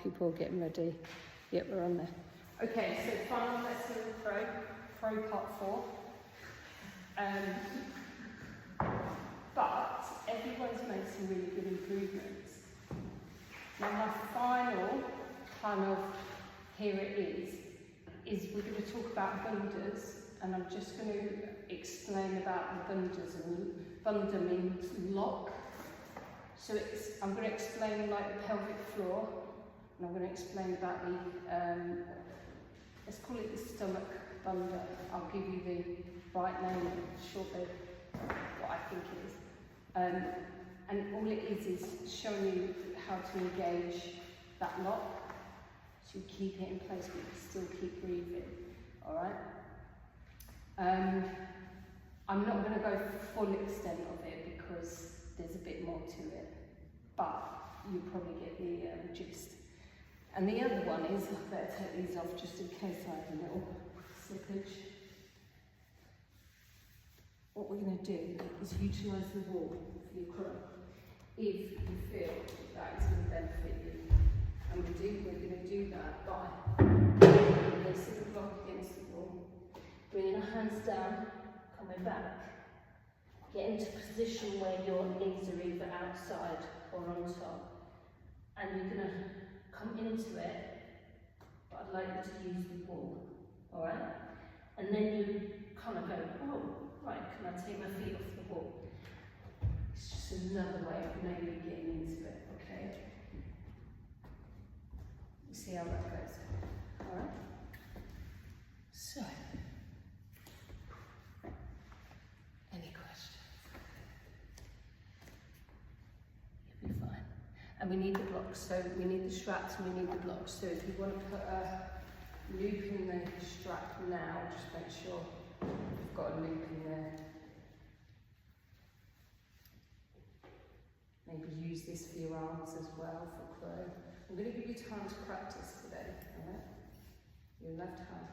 people are getting ready. Yep, we're on there. Okay, so final lesson in throw part 4. But everyone's made some really good improvements. Now my final kind of, here it is we're going to talk about bundas, and I'm just going to explain about the bundas. And bunda means lock. So I'm going to explain like the pelvic floor, and I'm going to explain about the, let's call it the stomach bunda. I'll give you the right name shortly, what I think it is. And all it is showing you how to engage that lock, so you keep it in place but you still keep breathing, alright? I'm not going to go full extent of it because there's a bit more to it, but you probably get the gist. And the other one is, I better take these off just in case I have a little slippage. What we're going to do is utilise the wall for your crumb, if you feel that is going to benefit you. And we're going to do that by placing the block against the wall, bringing our hands down, coming back, get into a position where your knees are either outside or on top, and you're going to come into it, but I'd like you to use the wall, alright? And then you kind of go, oh, right, can I take my feet off the wall? It's just another way of maybe getting into it, okay? You see how that goes, alright? So, any questions? You'll be fine. And we need the blocks, so we need the straps and we need the blocks. So if you want to put a loop in the strap now, just make sure you've got a loop in there. Maybe use this for your arms as well for crow. I'm going to give you time to practice today, alright? Your left hand.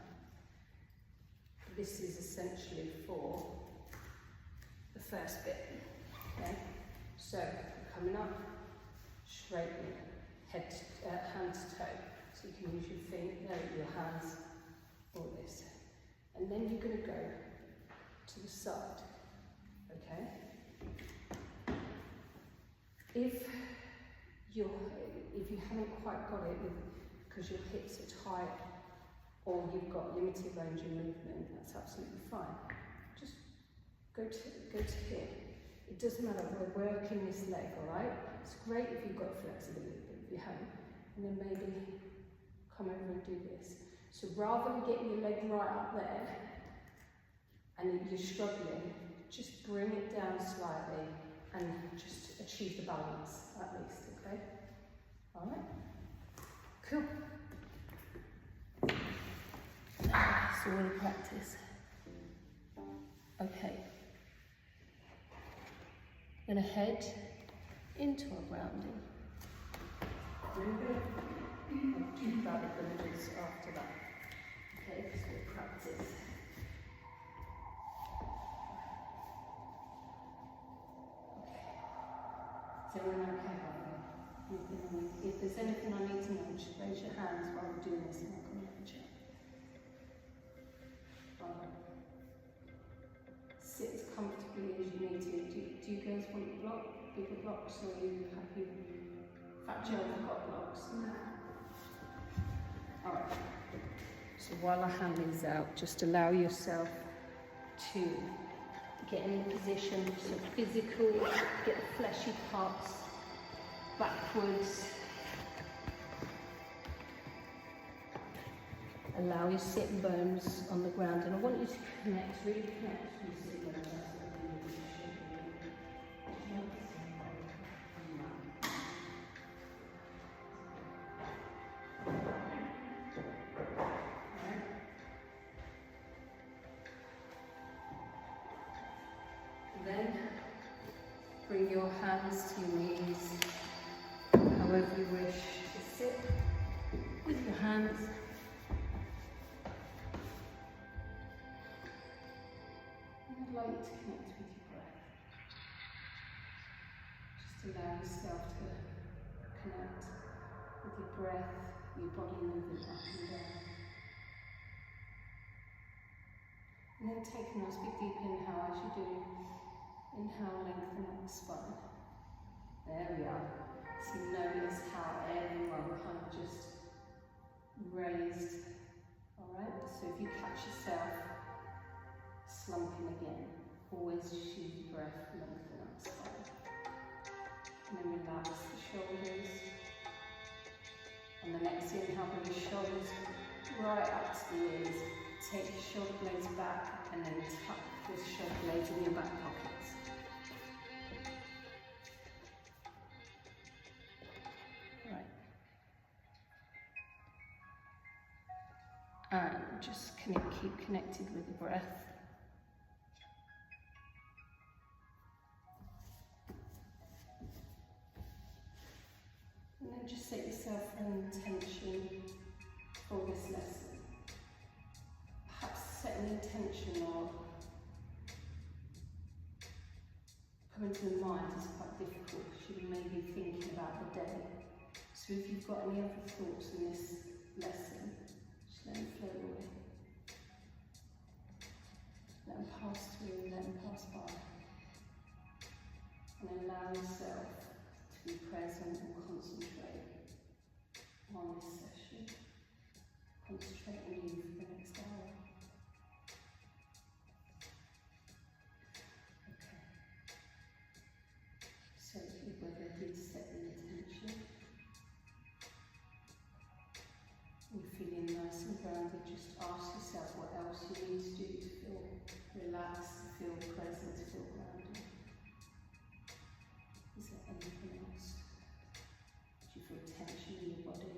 This is essentially for the first bit, okay? So, coming up, straighten, hand to toe. So you can use your feet, your hands, all this. And then you're going to go to the side, okay? If you haven't quite got it because your hips are tight or you've got limited range of movement, that's absolutely fine. Just go to here. It doesn't matter, we're working this leg, alright? It's great if you've got flexibility, but if you haven't, and then maybe come over and do this. So rather than getting your leg right up there and you're struggling, just bring it down slightly and just achieve the balance at least, okay? Alright? Cool. So we'll practice. Okay. I'm going to head into a rounding. I'll talk about the bundas after that. Okay, so we'll practice. Is everyone okay by the If there's anything I need to know, just raise your hands while we're doing this and I'll come over and check. Alright. Sit as comfortably as you need to. Do you guys want a block? Bigger blocks, or are you happy? In fact, Joe, I've got blocks. No. Alright. So while I hand these out, just allow yourself to get in the position, so physical, get the fleshy parts backwards. Allow your sitting bones on the ground, and I want you to connect, really connect with your sitting bones. Then bring your hands to your knees, however you wish to sit with your hands. And I'd like you to connect with your breath. Just allow yourself to connect with your breath. breath, your body moving up and down. And then take a nice big deep inhale as you do. Inhale, lengthen up the spine. There we are. So notice how everyone kind of just raised. Alright, so if you catch yourself slumping again, always just use your breath, lengthen up the spine. And then relax the shoulders. On the next inhale, bring your shoulders right up to the ears. Take your shoulder blades back and then tuck the shoulder blades in your back pockets. Right. And just keep connected with the breath. And then just set yourself an intention for this lesson. Perhaps set an intention of coming to the mind is quite difficult because you may be thinking about the day. So if you've got any other thoughts in this lesson, just let them float away. Let them pass through, let them pass by. And allow yourself to be present and concentrate on this session. Concentrate on you for the next hour. Okay. So if we're ready to set the intention, you're feeling nice and grounded, just ask yourself what else you need to do to feel relaxed, to feel present, to feel grounded. Is there anything else? Do you feel tension in your body?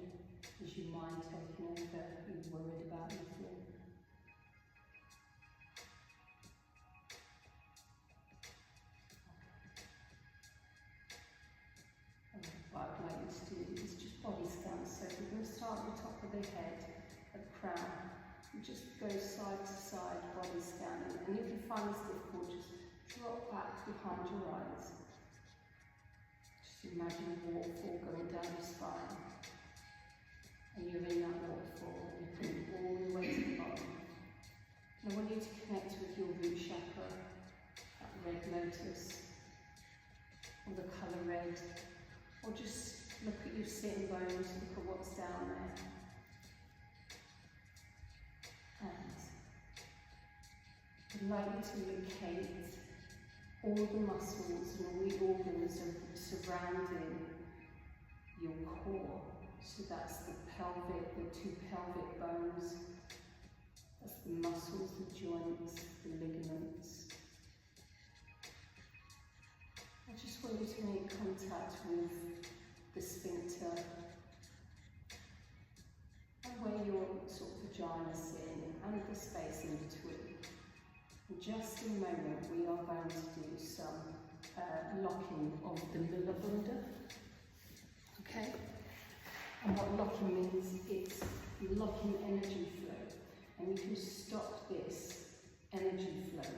Is your mind taking over? Are you worried about anything? What I'd like you to do is just body scan. So we're going to start at the top of the head, at the crown, and just go side to side, body scanning. And if you find this difficult, just drop back behind your eyes. Just imagine a waterfall going down your spine. And you're in that waterfall, and you're coming all the way to the bottom. And I want you to connect with your root chakra, that red lotus, or the colour red, or just look at your sitting bones, look at what's down there. And I'd like you to locate all the muscles and all the organs surrounding your core. So that's the pelvic, the two pelvic bones, that's the muscles, the joints, the ligaments. I just want you to make contact with the sphincter and where your sort of vagina is sitting and the space in between. In just a moment we are going to do some locking of the Mulabandha. Okay? And what locking means, it's locking energy flow. And you can stop this energy flow.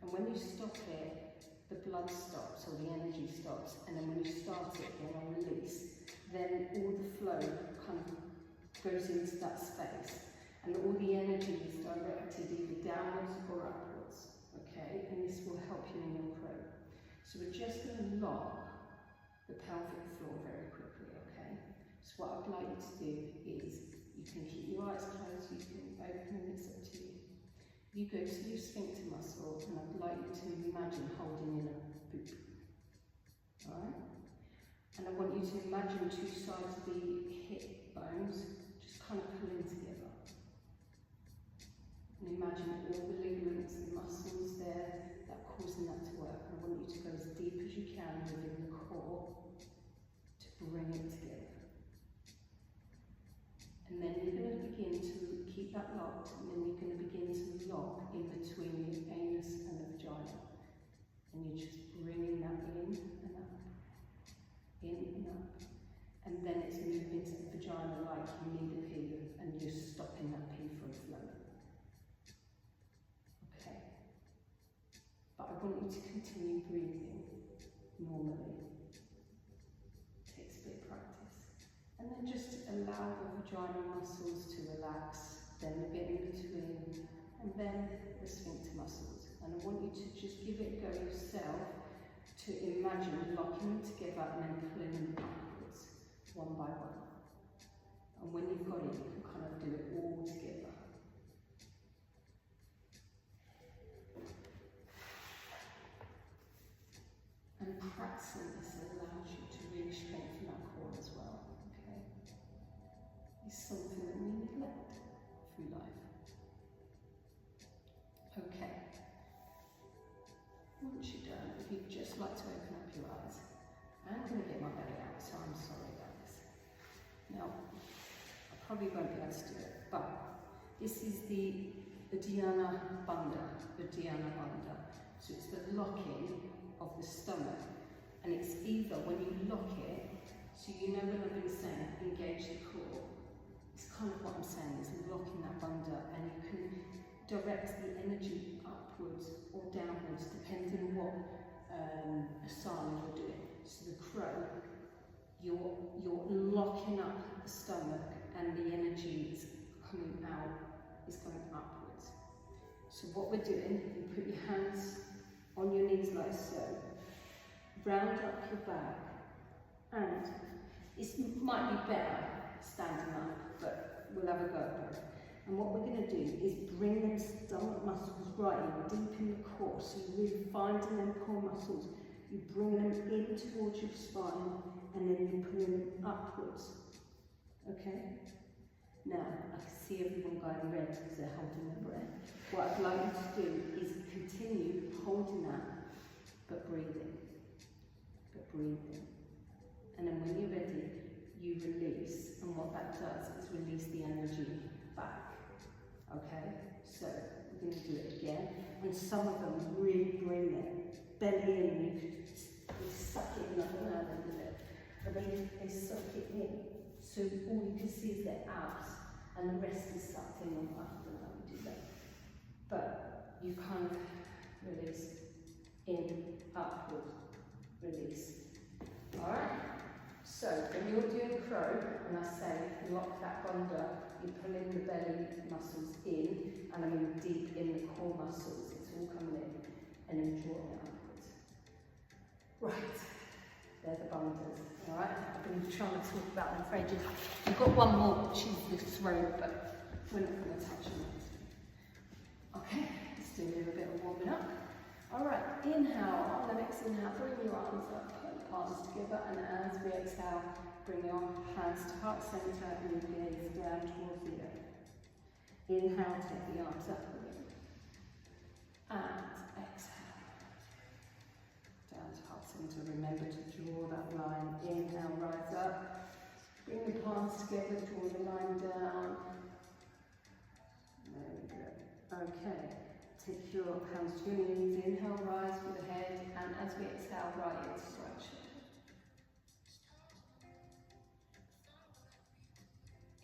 And when you stop it, the blood stops or the energy stops. And then when you start it again on release, then all the flow kind of goes into that space. And all the energy is directed either downwards or upwards. Okay? And this will help you in your crow. So we're just going to lock the pelvic floor very quickly, okay? So what I'd like you to do is, you can keep your eyes closed, you can open them, it's up to you. You go to your sphincter muscle, and I'd like you to imagine holding in a boop. Alright? And I want you to imagine two sides of the hip bones just kind of pulling together. And imagine all the ligaments, the muscles there that are causing that to work. And I want you to go as deep as you can within the core to bring it together. And then you're going to begin to keep that locked, and then you're going to begin to lock in between the anus and the vagina. And you're just bringing that in and up, in and up. And then it's moving to the vagina like you need a pee, and you're stopping that pee from flowing. Okay? But I want you to continue breathing normally. It takes a bit of practice. And then just allow allow the vaginal muscles to relax, then the bit in between, and then the sphincter muscles. And I want you to just give it a go yourself to imagine locking them together and then pulling them upwards, one by one. And when you've got it, you can kind of do it all together. And practicing this allows you to really strengthen that core as well, okay? It's something that we neglect through life. Okay. Once you're done, if you'd just like to open up your eyes, I'm going to get my belly out, so I'm sorry about this. Now, I probably won't be able to do it, but this is the Uddiyana Bandha, So it's the locking of the stomach, and it's either when you lock it, so you know when I've been saying engage the core, it's kind of what I'm saying, is locking that bandha, and you can direct the energy upwards or downwards depending what asana you're doing. So the crow, you're locking up the stomach and the energy is coming out, is going upwards. So what we're doing, you put your hands on your knees like so, round up your back, and it might be better standing up, but we'll have a go at it. And what we're going to do is bring them stomach muscles right in, deep in the core, so you're really finding them core muscles. You bring them in towards your spine, and then you pull them upwards. Okay? Now, I can see everyone going red because they're holding their breath. What I'd like you to do is continue holding that, but breathing. And then when you're ready, you release, and what that does is release the energy back. Okay? So, we're going to do it again. And some of them really bring it belly in, you can suck it in, I don't know how they do it, but they suck it in. So all you can see is their abs, and the rest is sucked in. I don't know how we do that. But you kind of release in, upward, release. Alright? So when you're doing crow, and I say lock that bandha, you're pulling the belly muscles in, and I mean deep in the core muscles, it's all coming in, and then drawing it upwards. Right, they're the bandhas. Alright, I've been trying to talk about them for ages. We've got one more, which is the throat, but we're not going to touch on it. Okay, let's do a little bit of warming up. Alright, inhale, on the next inhale, bring your arms up, put the palms together, and as we exhale, bring your hands to heart center and your gaze down towards the earth. Inhale, take the arms up again. And exhale. Down to heart center. Remember to draw that line. Inhale, rise up. Bring the palms together, draw the line down. There we go. Okay. Take your hands to your knees. Inhale, rise with the head. And as we exhale, right into stretch.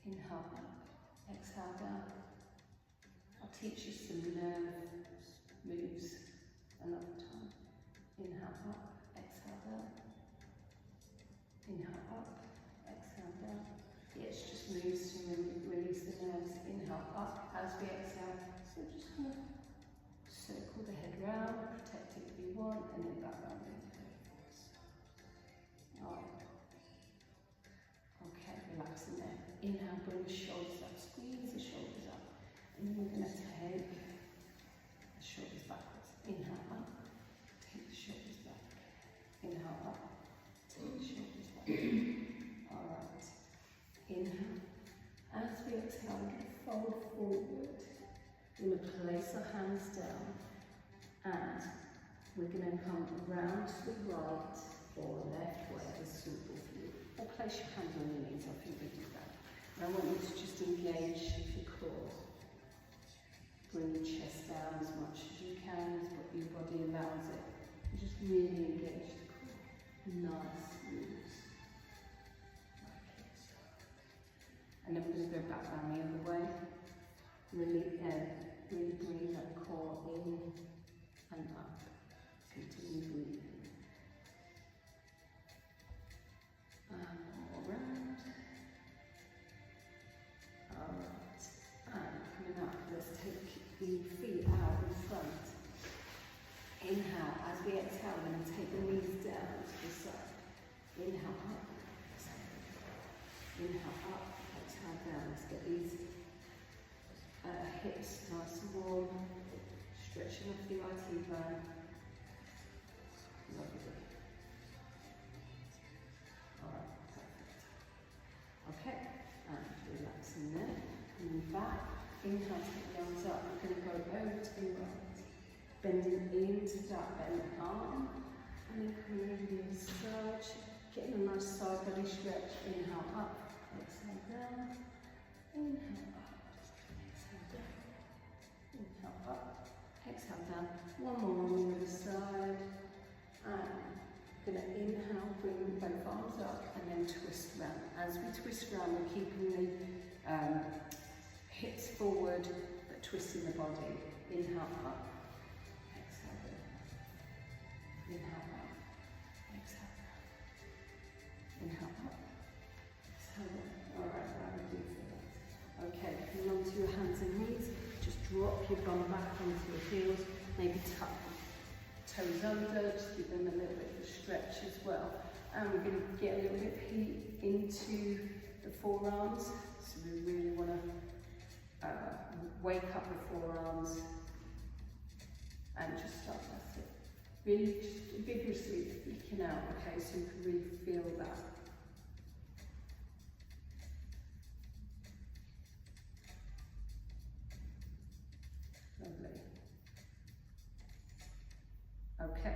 Inhale up, exhale down. I'll teach you some nerve moves another time. Inhale up, exhale down. Inhale up, exhale down. Yeah, it's just moves to release the nerves. Inhale up as we exhale. So just kind of circle the head round, protect it if you want, and then back round into it. Alright. Okay, relax in there. Inhale, bring the shoulders up, squeeze the shoulders up. And then we're going to take the shoulders backwards. Inhale up, take the shoulders back. Inhale up, take the shoulders back. Alright. Inhale. As we exhale, we're going to fold forward. We're going to place our hands down. And we're going to come around to the right or left, whatever's suitable for you. Or place your hands on your knees, I think we do that. And I want you to just engage your core. Bring your chest down as much as you can, as what your body allows it. And just really engage the core. Nice moves. And then we're going to go back down the other way. Really bring that core in and up. Continue breathing. And all around. we're going to take the knees down to the side. Inhale up, exhale. Inhale up, exhale down. Let's get these hips nice and warm. Stretching off the IT bone. Lovely. Alright, perfect. Okay, and relaxing there. Coming back. Inhale, take the arms up. We're going to go over to the right. Bending into that bent arm. And then coming over the other side. Getting a nice side body stretch. Inhale up. Exhale down. Inhale up. Exhale down. Inhale up. Exhale down. One more on the other side. And going to inhale, bring both arms up and then twist round. As we twist round, we're keeping the hips forward but twisting the body. Inhale up. Exhale down. Inhale up. Exhale down. Inhale up. Exhale down. Alright, that would do for that. Okay, come onto your hands and knees. Just drop your bum back onto your heels. Maybe tuck toes under, just give them a little bit of a stretch as well. And we're going to get a little bit of heat into the forearms. So we really want to wake up the forearms and just start, that's it. Really just vigorously flicking out, okay, so you can really feel that. Lovely. Okay,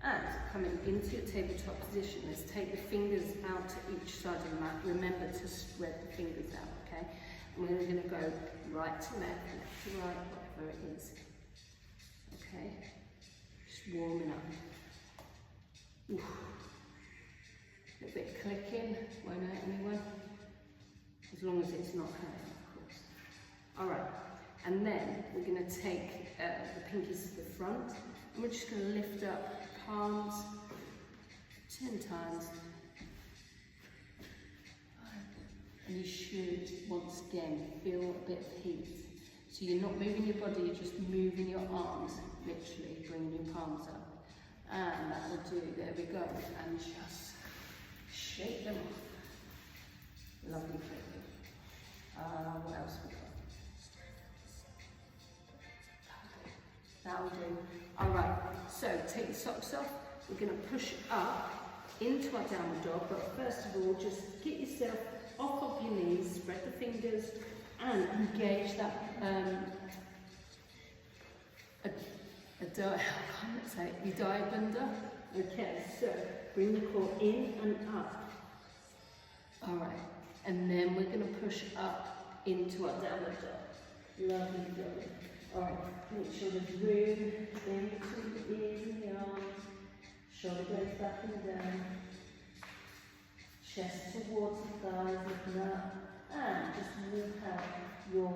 and coming into your tabletop position, let's take the fingers out to each side of the mat. Remember to spread the fingers out, okay? And we're going to go right to left, left to right, whatever it is. Okay, just warming up. Oof. A little bit of clicking, won't hurt anyone. As long as it's not hurting, of course. Alright, and then we're going to take the pinkies to the front. And we're just going to lift up palms 10 times. And you should, once again, feel a bit of heat. So you're not moving your body, you're just moving your arms, literally bringing your palms up. And that will do, there we go. And just shake them off. Lovely feeling. What else we got? That'll do. Alright, so take the socks off. We're going to push up into our downward dog, but first of all, just get yourself off of your knees, spread the fingers, and engage that Udayabandha. Okay, so bring the core in and up. Alright, and then we're going to push up into our downward dog. Lovely, lovely. Alright, make sure there's room in between the ears and the arms, shoulder blades back and down, chest towards the thighs, looking up, and just walk out your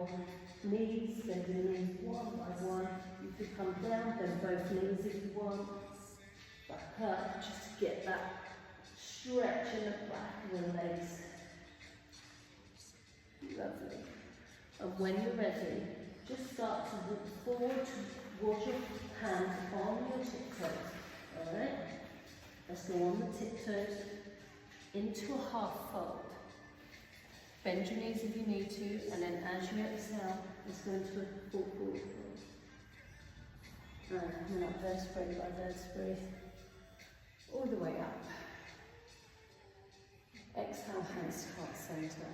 knees, bend the knees one by one. You could come down, bend both knees if you want, back up, just to get that stretch in the back of the legs. Lovely. And when you're ready, just start to walk forward towards your hands on your tiptoes. Alright? Let's go on the tiptoes into a half fold. Bend your knees if you need to, and then as you exhale, let's go into a full forward fold. Right, coming up vertebrae by vertebrae, all the way up. Exhale, hands to heart center.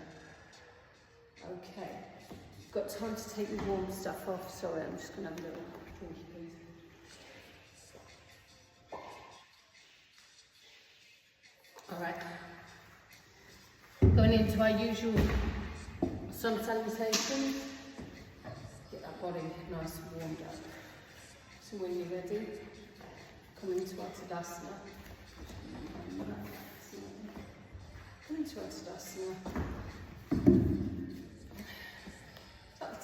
Okay. Got time to take the warm stuff off. Sorry, I'm just going to have a little drinky please. Alright. Going into our usual sun salutation. Get that body nice and warmed up. So when you're ready, come into our Tadasana. Come into our Tadasana.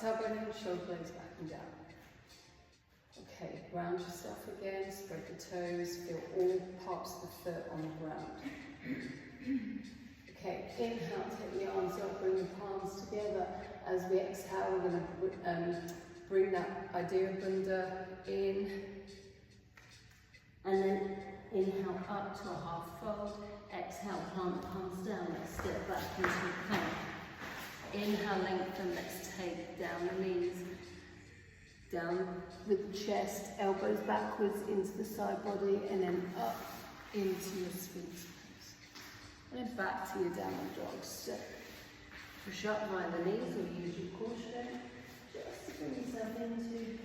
Tailbone and shoulder blades back and down. Okay, ground yourself again, spread the toes, feel all parts of the foot on the ground. Okay, inhale, take the arms up, bring the palms together. As we exhale, we're going to bring that Udayabandha in And then inhale up to a half fold. Exhale, plant the palms down. Let's step back into a plank. Inhale, lengthen. Let's take down the knees. Down with the chest, elbows backwards into the side body, and then up into your Sphinx pose. And then back to your downward dog. So push up via the knees or use your core strength just to bring yourself into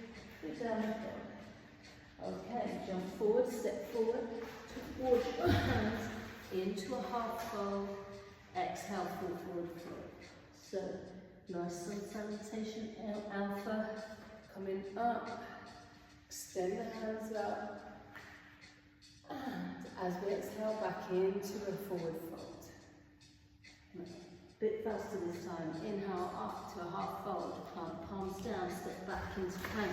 the downward dog. Okay, jump forward, step forward towards your hands into a half fold. Exhale, fall forward fold. So nice sun salutation, alpha. Coming up, extend the hands up, and as we exhale back into a forward fold. Bit faster this time. Inhale up to a half fold, plant palms down, step back into plank.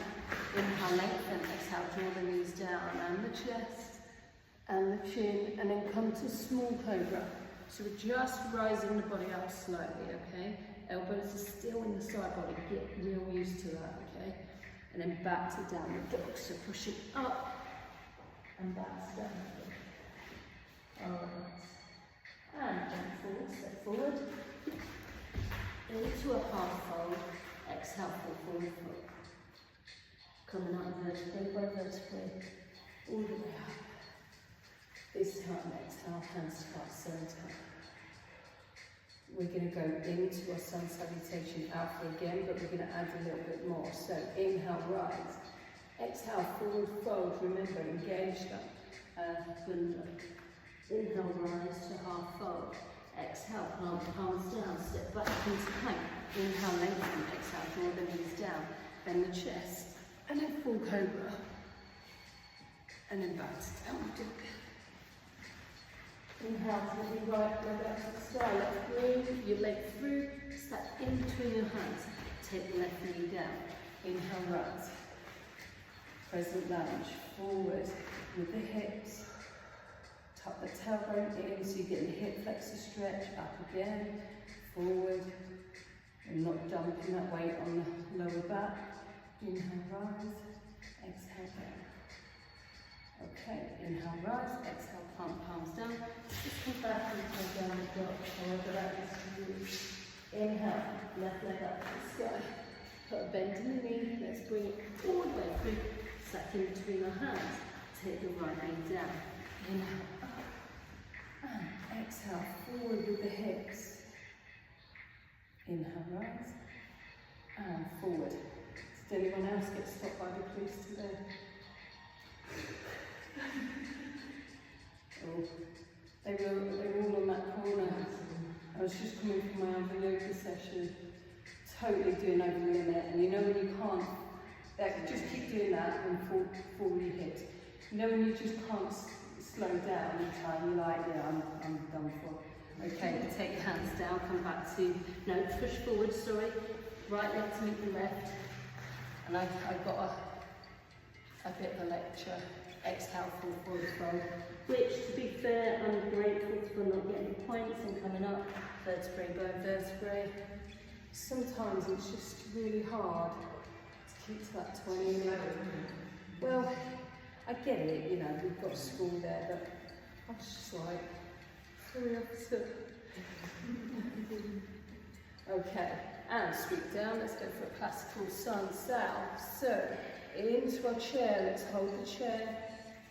Inhale, lengthen, exhale, draw the knees down and the chest and the chin, and then come to small cobra. So we're just rising the body up slightly, okay? Elbows are still in the side body, get real used to that, okay? And then back to downward dog. So pushing up and back to downward dog. Alright. And jump forward, step forward. Into a half fold. Exhale, fall forward fold. Coming up vertebrae by vertebrae. All the way up. This time, exhale, hands to heart center. We're going to go into a sun salutation alpha again, but we're going to add a little bit more. So inhale, rise. Exhale, forward fold. Remember, engage that bunda. Inhale, rise to half fold. Exhale, plant palms down, step back into plank. Inhale, lengthen. Exhale, draw the knees down. Bend the chest. And then full cobra. And then back to downward dog. Inhale to the right leg up to the sky. Let's move your leg through. Step in between your hands. Take the left knee down. Inhale, rise. Crescent lunge. Forward with the hips. Tuck the tailbone in so you get the hip flexor stretch. Up again. Forward. And not dumping that weight on the lower back. Inhale, rise. Exhale, down. Okay, inhale, rise, exhale, plant palms down. Just come back into a downward dog, however that is for you. Inhale, left leg up to the sky. Put a bend in the knee, let's bring it all the way through. Suck in between our hands. Take the right knee down. Inhale, up. And exhale, forward with the hips. Inhale, rise. And forward. Did anyone else get stopped by the police today? Oh, they were all on that corner. I was just coming from my other yoga session, totally doing over the limit, and you know when you can't, just keep doing that and fall you hit. You know when you just can't slow down in time, you're like, yeah, I'm done for. Okay, take your hands down, come back to, no, push forward, sorry, right leg to meet the left, and I've got a bit of a lecture. Exhale, fall forward fold, which, to be fair, I'm grateful for not getting the points and coming up vertebrae by vertebrae. Sometimes it's just really hard to keep to that 20 and 11. Well, I get it, you know, we've got school there, but I was just like, hurry up, sir. Okay, and sweep down, let's go for a classical sun south. So, into our chair, let's hold the chair.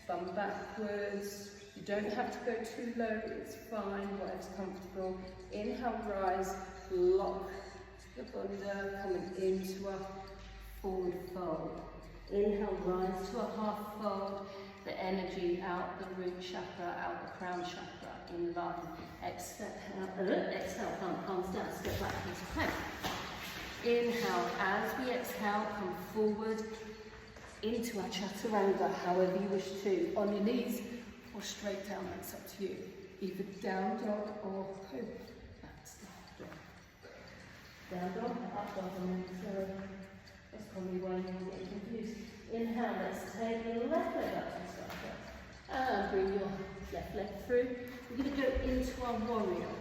Bum backwards. You don't have to go too low, it's fine, whatever's comfortable. Inhale, rise, lock the bunda, coming into a forward fold. Inhale, rise to a half fold. The energy out the root chakra, out the crown chakra, in line. Exhale, plant palms down, step back into plank. Inhale, as we exhale, come forward into our chaturanga, however you wish to, on your knees or straight down, that's up to you. Either down dog or cobra. That's down dog. Down dog, up dog, so that's probably why you're getting confused. Inhale, let's take the left leg up to the sky. And bring your left leg through. We're going to go into our warrior.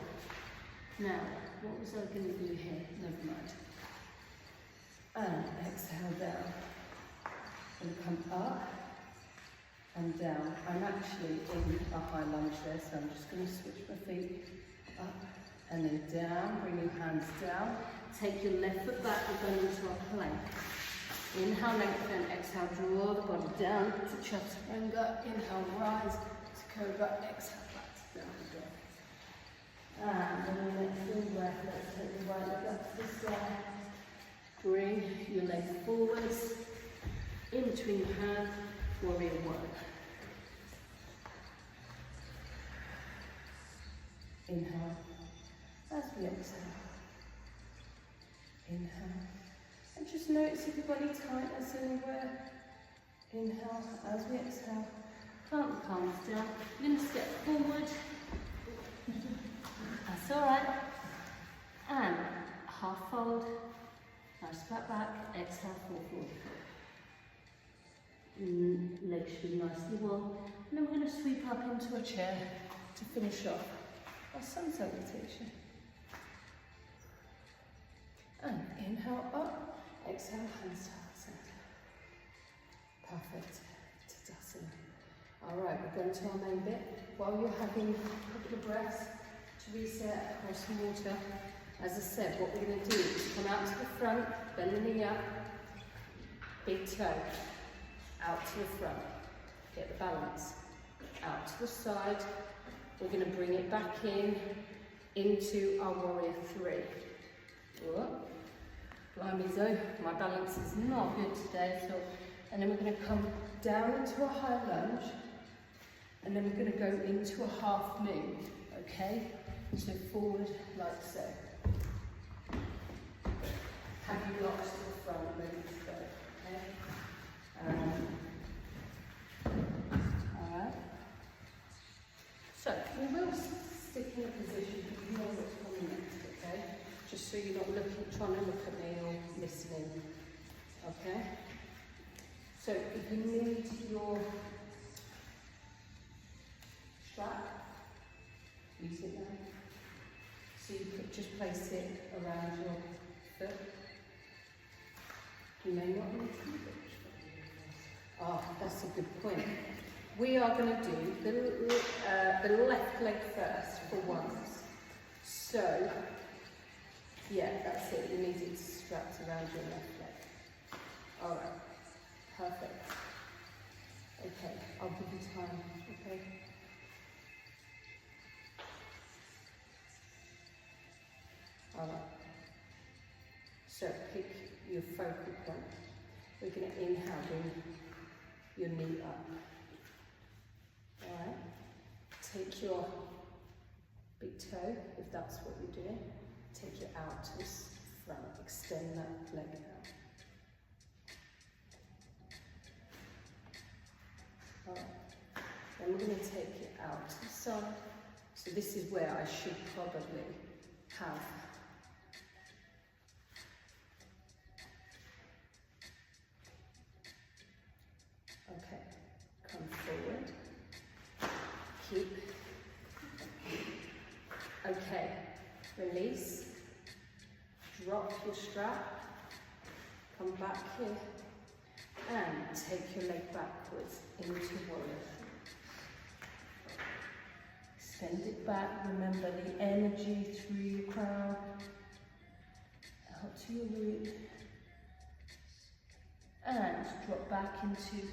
Now, what was I going to do here? Never mind. And exhale down. And come up and down. I'm actually in a high lunge there, so I'm just going to switch my feet up and then down. Bring your hands down. Take your left foot back, we're going into a plank. Inhale, lengthen, exhale, draw the body down to chaturanga. Inhale, rise to cobra, exhale, back to down again. And then the next full breath, let's take the right leg up to the side. Bring your leg forwards, in between your hands, warrior one. Inhale, as we exhale. Inhale, and just notice if your body tightens anywhere. Inhale, as we exhale. Plant the palms down. You're going to step forward. That's alright. And half fold. Nice flat back. Exhale, fall forward. Legs should be nicely warm. And then we're going to sweep up into a chair to finish off our sun salutation. And inhale up, exhale, hands to heart center. Perfect. Tadasana. Alright, we're going to our main bit. While you're having a couple of breaths to reset across the water, as I said, what we're going to do is come out to the front, bend the knee up, big toe, out to the front, get the balance, out to the side. We're going to bring it back in, into our warrior three. Whoa. Blimey, so my balance is not good today, so, and then we're going to come down into a high lunge, and then we're going to go into a half moon, okay? So forward like so. Have you blocked to the front, ready to go, okay? Alright. So, we will stick in a position, but you know what's coming next, okay? Just so you're not trying to look at me or listening, okay? So if you need your strap, use it now. So you could just place it around your foot. You may not need to use it. Oh, that's a good point. We are going to do the left leg first for once. So, yeah, that's it. You need it strapped around your left leg. Alright, perfect. Okay, I'll give you time, okay? Alright. So, pick your focal point. We're going to inhale, bring your knee up. Alright? Take your big toe, if that's what you're doing. Take it out to the front, extend that leg out. Alright, then we're going to take it out to the side. So this is where I should probably have okay, come forward. Keep. Okay, release. Drop your strap, come back here, and take your leg backwards into warrior. Extend it back, remember the energy through your crown, out to your root, and drop back into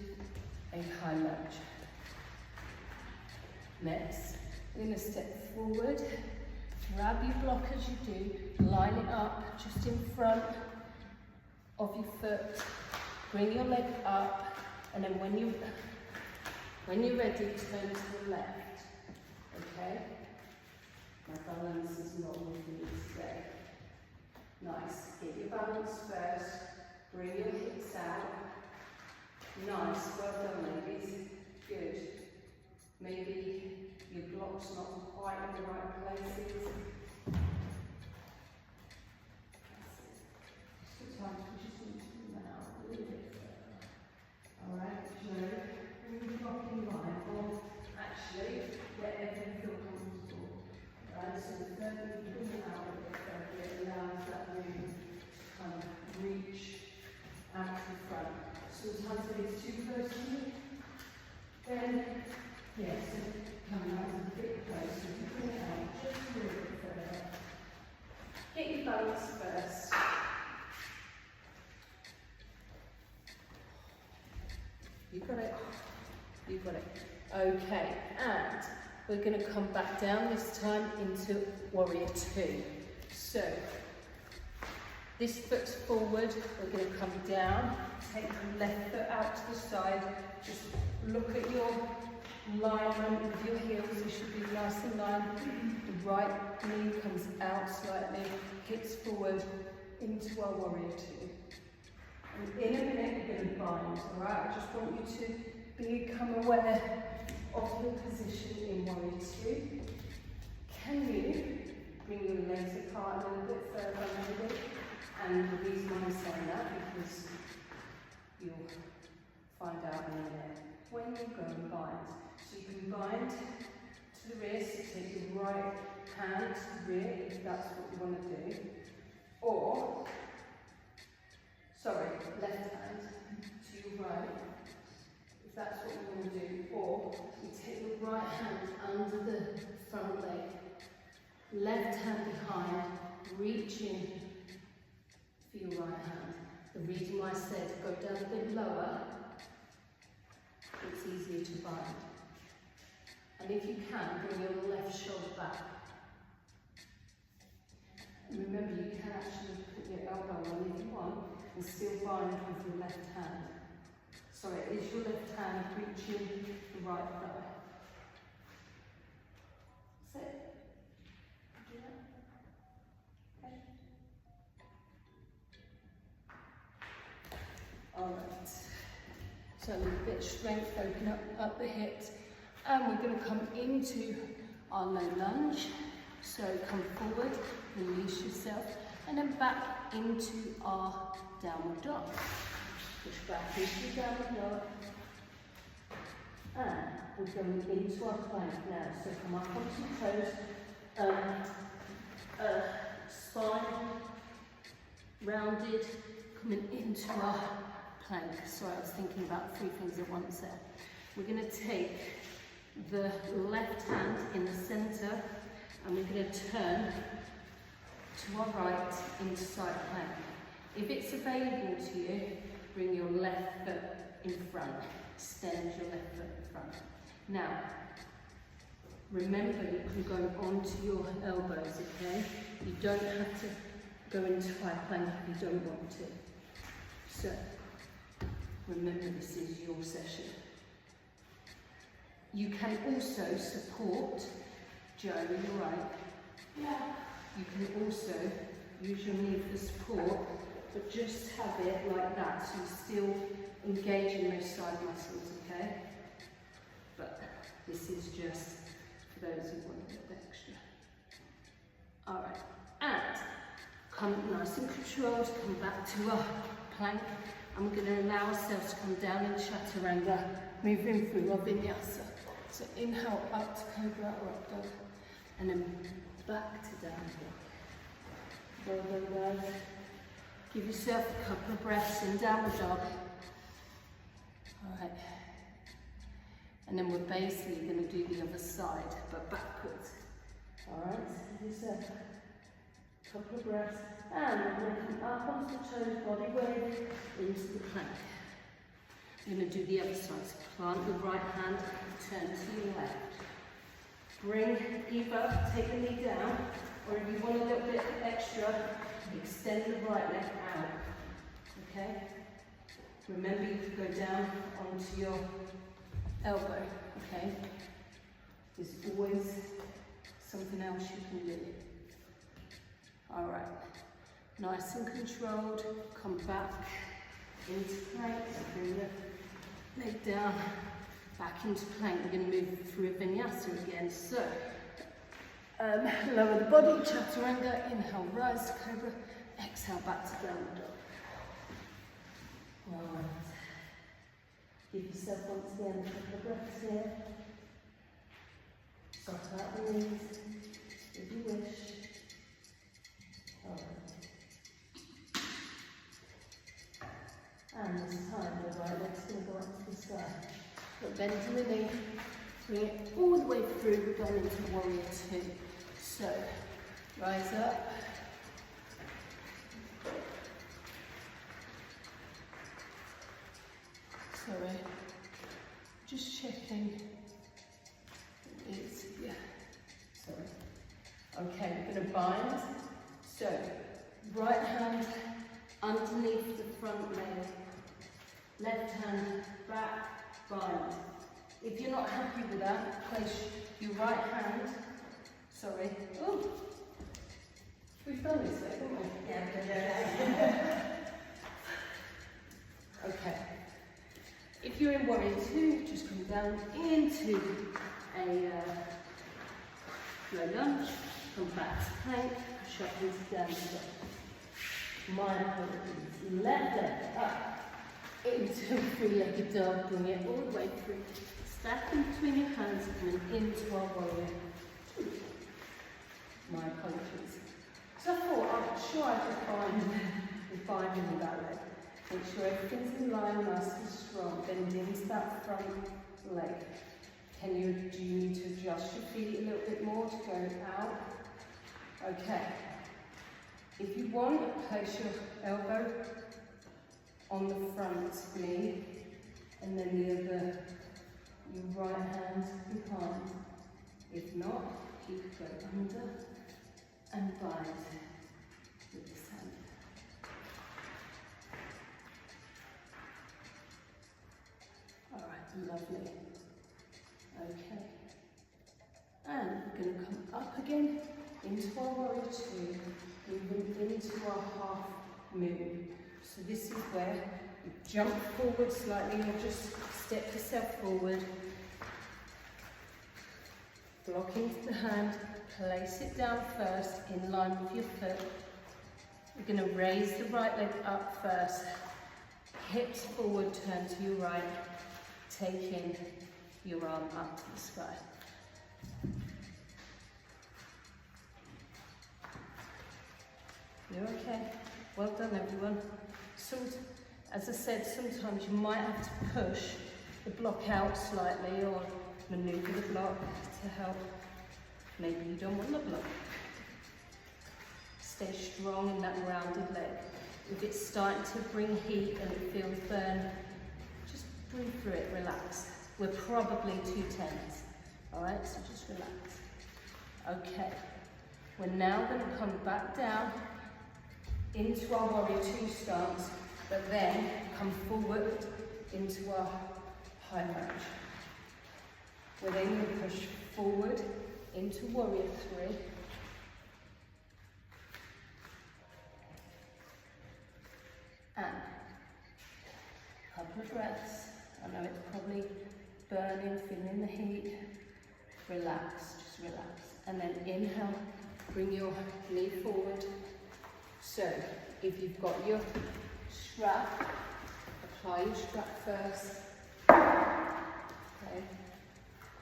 a high lunge. Next, we're going to step forward. Grab your block as you do, line it up just in front of your foot, bring your leg up, and then when you're ready, turn to the left, okay? My balance is not with me today. Nice, get your balance first, bring your hips out. Nice, well done ladies, good. Maybe your block's not quite in the right places. Sometimes we just need to bring that out a little bit further. Alright, Joe, bring the block in line, or actually, wherever you feel comfortable. Right, so the further you bring it out a bit further, it allows that movement to kind of reach out to the front. Sometimes if it's too close to you, then Yes, coming out a bit closer, bring it out just a little bit further. Get your balance first. You got it. You got it. Okay, and we're going to come back down this time into Warrior Two. So, this foot's forward, we're going to come down, take the left foot out to the side, just look at your alignment with your heels, it should be nice and line. The right knee comes out slightly, hips forward into our Warrior Two. And in a minute we're going to bind, alright? I just want you to become aware of your position in Warrior Two. Can you bring your legs apart a little bit further maybe? And the reason I'm saying that because you'll find out in a minute when you go and bind. So you can bind to the wrist, take your right hand to the rear if that's what you want to do, or left hand to your right if that's what you want to do, or you take your right hand under the front leg, left hand behind, reach in for your right hand. The reason why I said go down a bit lower, it's easier to bind. And if you can, bring your left shoulder back. And remember, you can actually put your elbow on if you want and still bind with your left hand. Sorry, is your left hand reaching the right thigh? That's it. Do that. Okay. Alright, so a little bit of strength, open up the hips, and we're going to come into our low lunge. So come forward, release yourself, and then back into our downward dog. Push back into downward dog, and we're going into our plank now. So come up onto your toes, spine rounded, coming into our plank. Sorry, I was thinking about three things at once there. We're going to take the left hand in the centre and we're going to turn to our right into side plank. If it's available to you, bring your left foot in front. Extend your left foot in front. Now, remember you can go onto your elbows, okay? You don't have to go into high plank if you don't want to. So, remember this is your session. You can also support, Joe, you're right. Yeah. You can also use your knee for support, but just have it like that so you're still engaging those side muscles, okay? But this is just for those who want a bit extra. Alright, and come nice and controlled, come back to our plank, and we're going to allow ourselves to come down in Chaturanga, moving through our Vinyasa. So inhale up to Cobra or up dog, and then back to down dog. Go, go, go. Give yourself a couple of breaths in downward dog. Alright. And then we're basically going to do the other side, but backwards. Alright, so give yourself a couple of breaths. And we're going to come up onto the toes, body weight, into the plank. We're going to do the other side. So plant your right hand, turn to your left. Bring, either take the knee down, or if you want a little bit extra, extend the right leg out. Okay? Remember you can go down onto your elbow. Okay? There's always something else you can do. Alright. Nice and controlled. Come back into plank. Bring the leg down. Back into plank. We're going to move through a vinyasa again. So, lower the body, Chaturanga. Inhale, rise to Cobra. Exhale, back to downward dog. Alright. Give yourself once again a couple of breaths here. Shut out the knees if you wish. Alright. And this time the right leg's going to go up to the side. But bend in the knee, Bring it all the way through, we're going into warrior two. So, rise up. Sorry, just checking. It's, yeah, sorry. Okay, we're going to bind. So, right hand underneath the front leg, left hand back, bind. If you're not happy with that, place your right hand, sorry, oh, we've done this there, haven't we? Yeah. Okay. If you're in warrior two, just come down into a low lunge, come back to plank, push up into down dog. My apologies. Left leg up into a three-legged dog, bring it all the way through. Stack in between your hands and then into our warrior two. My apologies. So I thought, I'm sure I could find in that leg. Make sure everything's in line, nice and strong. Bend into that front leg. Do you need to adjust your feet a little bit more to go out? Okay. If you want, place your elbow on the front knee and then your right hand behind. If not, keep going under and bind with this hand. Alright, lovely. Okay. And we're going to come up again into our warrior two, moving into our half moon. So this is where you jump forward slightly or just step yourself forward. Block into the hand, place it down first in line with your foot. We're going to raise the right leg up first. Hips forward, turn to your right. Take in your arm up to the sky. You're okay. Well done, everyone. As I said, sometimes you might have to push the block out slightly or manoeuvre the block to help. Maybe you don't want the block. Stay strong in that rounded leg. If it's starting to bring heat and it feels burn, just breathe through it, relax. We're probably too tense. Alright, so just relax. Okay. We're now going to come back down into our warrior two stance, but then come forward into our high lunge. We're then going to push forward into warrior three. And a couple of breaths. I know it's probably burning, feeling the heat. Relax, just relax. And then inhale, bring your knee forward. So, if you've got your strap, apply your strap first. Okay.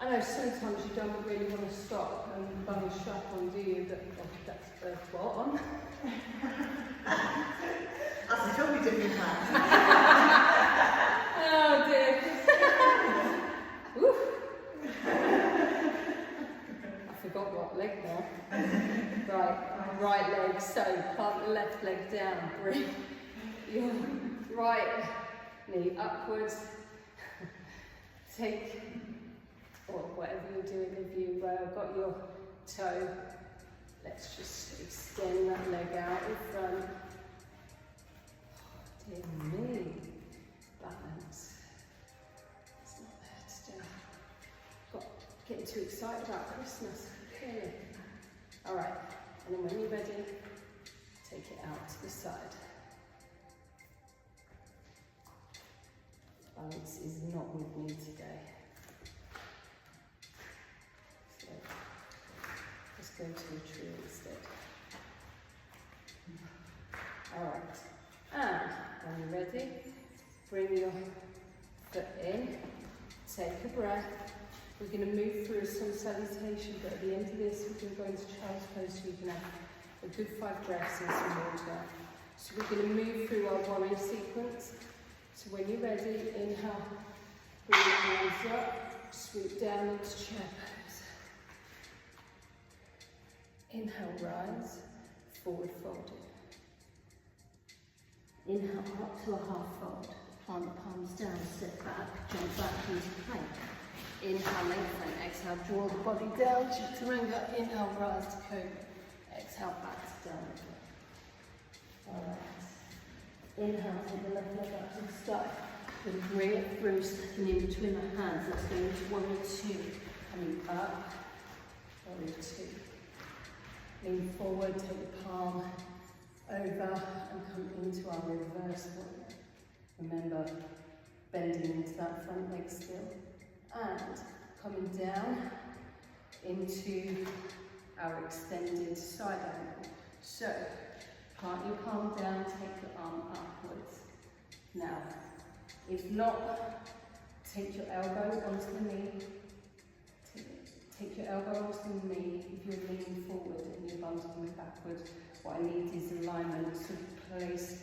I know sometimes you don't really want to stop and bung your strap on, do you? But that's what on. That's a totally different hand. Oh dear. Woo. I forgot what leg now. Right leg, so plant the left leg down, bring your right knee upwards, take, or whatever you're doing, if you've got your toe, let's just extend that leg out in front. Oh, dear me, balance, it's not there today. Getting too excited about Christmas, clearly. Alright, and then when you're ready, take it out to the side. Balance is not with me today. So, let's go to a tree instead. Alright, and when you're ready, bring your foot in, take a breath. We're going to move through a sun salutation, but at the end of this, we're going to go into child's pose so you can have a good 5 breaths and some water. So we're going to move through our warrior sequence. So when you're ready, inhale, bring your hands up, Sweep down into chair pose. Inhale, rise, forward folded. Inhale up to a half fold. Plant the palms down, step back, jump back into plank. Inhale, lengthen. Exhale, draw the body down, chaturanga. Inhale, rise to cobra. Exhale, back to downward dog. Alright. Inhale, take the left leg up to the sky. Then bring it through, stepping in between the hands. Let's go into warrior two. Coming up, warrior two. Lean forward, take the palm over and come into our reverse warrior. Remember, bending into that front leg still. And coming down into our extended side angle. So, plant your palm down, take your arm upwards. Now, if not, take your elbow onto the knee. Take your elbow onto the knee. If you're leaning forward and your bum's coming backwards, what I need is alignment. So place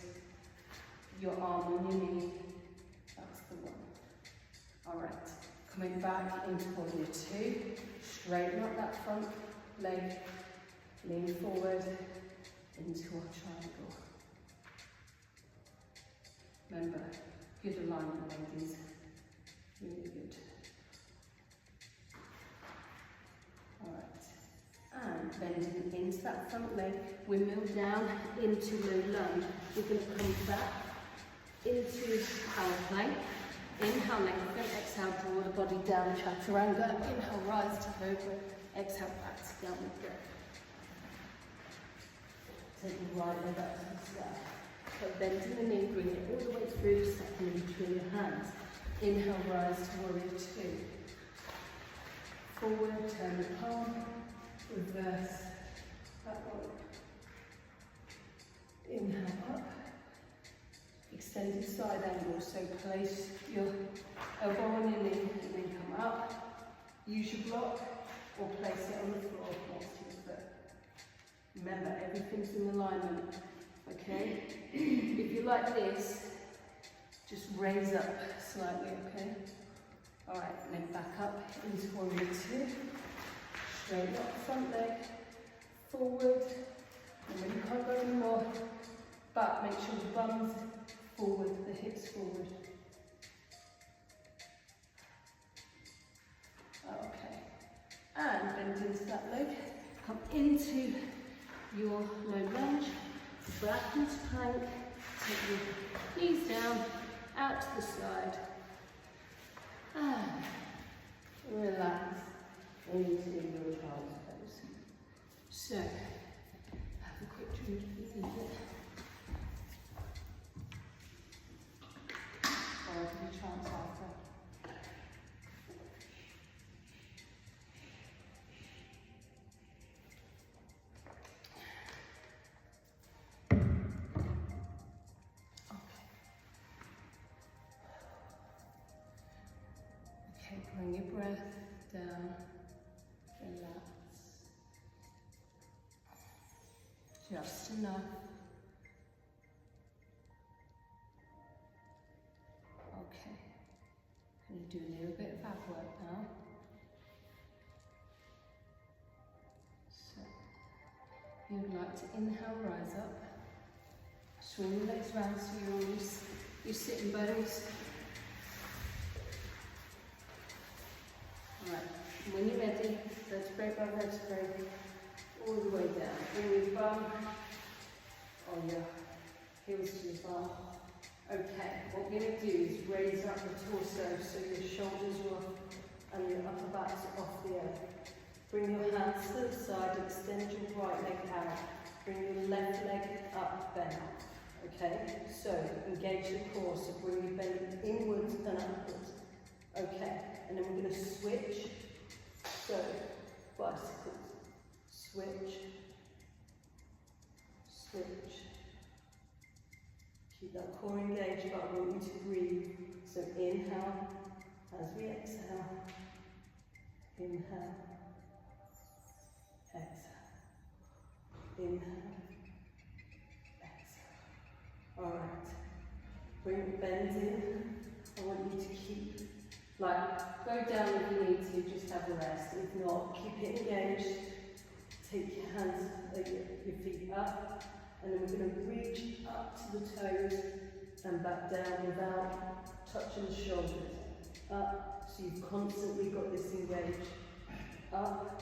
your arm on your knee. That's the one. Alright. Coming back into warrior two. Straighten up that front leg. Lean forward into our triangle. Remember, good alignment, ladies. Really good. Alright. And bending into that front leg. Windmill down into low lunge. We're going to come back into our plank. Inhale, lengthen. Exhale, draw the body down, chaturanga. Inhale, rise to cobra. Exhale, back to downward dog. Take the right leg up to the sky. So bending the knee, bring it all the way through, stepping in between your hands. Inhale, rise to warrior two. Forward, turn the palm, reverse, backward. Inhale up. Extended side angle, so place your elbow on your knee and then come up. Use your block or place it on the floor next to your foot. Remember, everything's in alignment, okay? If you like this, just raise up slightly, okay? Alright, and then back up into warrior two. Straighten up the front leg, forward, and when you can't go anymore, but make sure the bum's forward, the hips forward. Okay, and bend into that leg, come into your low lunge, back into plank, take your knees down, out to the side, and relax into your child's pose. So, have a quick drink if you need it. Or I'll give you a chance after. Okay, bring your breath down, relax. Just enough. Okay, going to do a little bit of ab work now. So, you would like to inhale, rise up. Swing your legs round so you're on your sitting bones. Alright, when you're ready, vertebrae by vertebrae, all the way down. Bring your bum on your heels to your bum. Okay, what we're going to do is raise up the torso so your shoulders are off and your upper back's off the earth. Bring your hands to the side, extend your right leg out. Bring your left leg up, bend. Okay, so engage the core, so bring your belly inwards and upwards. Okay, and then we're going to switch. So, bicycles. Switch. Switch. Keep that core engaged, but I want you to breathe. So inhale as we exhale. Inhale. Exhale. Inhale. Exhale. Alright. Bring the bend in. I want you to keep Like, go down if you need to, just have a rest. If not, keep it engaged. Take your hands, your feet up, and then we're going to reach up to the toes and back down without touching the shoulders. Up, so you've constantly got this engaged. Up,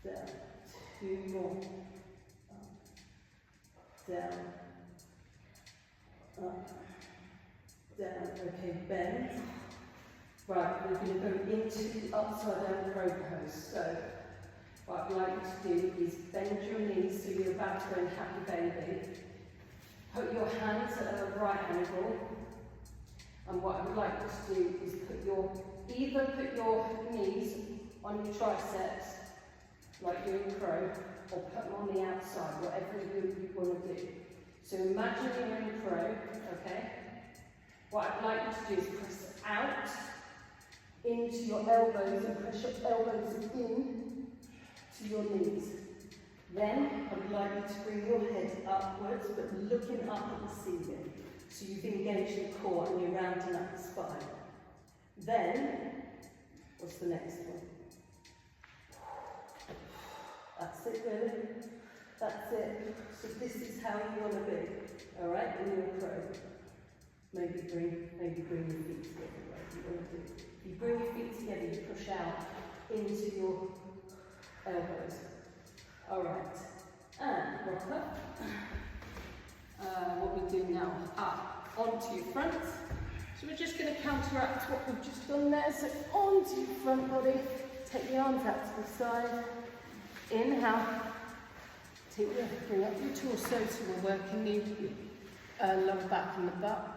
down, 2 more. Up, down, up, down. Okay, bend. Right, we're going to go into upside down crow pose. So, what I'd like you to do is bend your knees so you're about to go in happy baby. Put your hands at a right angle. And what I would like you to do is either put your knees on your triceps, like you're in crow, or put them on the outside, whatever you want to do. So imagine you're in crow, okay? What I'd like you to do is press out into your elbows and press your elbows in to your knees. Then I'd like you to bring your head upwards, but looking up at the ceiling. So you've engaged your core and you're rounding up the spine. Then, what's the next one? That's it, really. That's it. So this is how you want to be. All right, in your crow. Maybe bring your feet together. Right? You want to do. If you bring your feet together, you push out into your elbows. All right, and rock up. What we do now, up onto your front. So we're just going to counteract what we've just done there. So onto your front body, take the arms out to the side. Inhale. Bring up your torso so we're working the lower back and the butt.